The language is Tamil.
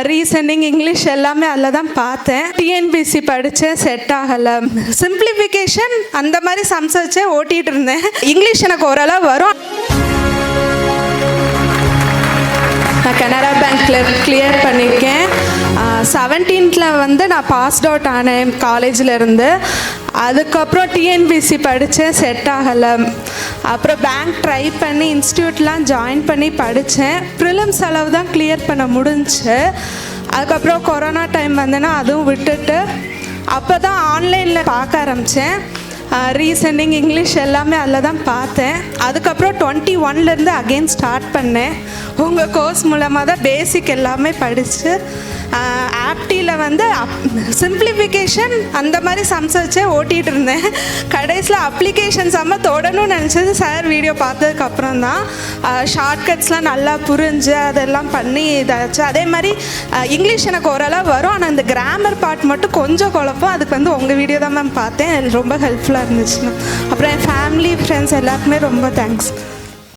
ரீசனிங் இங்கிலீஷ் எல்லாமே அதில் தான் பார்த்தேன். டிஎன்பிசி படித்தேன், செட் ஆகலை. சிம்பிளிஃபிகேஷன் அந்த மாதிரி சம்ஸ் வச்சே ஓட்டிகிட்டு இருந்தேன். இங்கிலீஷ் எனக்கு ஓரளவு வரும். நான் கனரா பேங்க்கில் கிளியர் பண்ணியிருக்கேன். 17th வந்து நான் பாஸ்ட் அவுட் ஆனேன் காலேஜில் இருந்து. அதுக்கப்புறம் டிஎன்பிசி படித்தேன், செட் ஆகலை. அப்புறம் பேங்க் ட்ரை பண்ணி இன்ஸ்டியூட்லாம் ஜாயின் பண்ணி படித்தேன். ப்ரிலிம்ஸ் அளவு தான் கிளியர் பண்ண முடிஞ்சுச்சு. அதுக்கப்புறம் கொரோனா டைம் வந்தேன்னா அதுவும் விட்டுட்டு அப்போ தான் ஆன்லைனில் பார்க்க ஆரம்பித்தேன். ரீசனிங் இங்கிலீஷ் எல்லாமே அதில் தான் பார்த்தேன். அதுக்கப்புறம் 21லேருந்து அகெயின் ஸ்டார்ட் பண்ணேன். உங்கள் கோர்ஸ் மூலமாக தான் பேசிக் எல்லாமே படித்து ஆப்டியில் வந்து சிம்பிளிஃபிகேஷன் அந்த மாதிரி சம்ஸ் வச்சே ஓட்டிகிட்டு இருந்தேன். கடைசியில் அப்ளிகேஷன் சம்ம தொடணும்னு நினச்சது சார் வீடியோ பார்த்ததுக்கப்புறம் தான். ஷார்ட்கட்ஸ்லாம் நல்லா புரிஞ்சு அதெல்லாம் பண்ணி இதாச்சு. அதே மாதிரி இங்கிலீஷ் எனக்கு ஓரளவு வரும், ஆனால் இந்த கிராமர் பார்ட் மட்டும் கொஞ்சம் குழப்பம். அதுக்கு வந்து உங்கள் வீடியோ தான் மேம் பார்த்தேன், ரொம்ப ஹெல்ப்ஃபுல்லாக இருந்துச்சு மேம். அப்புறம் என் ஃபேமிலி ஃப்ரெண்ட்ஸ் எல்லாருக்குமே ரொம்ப தேங்க்ஸ்.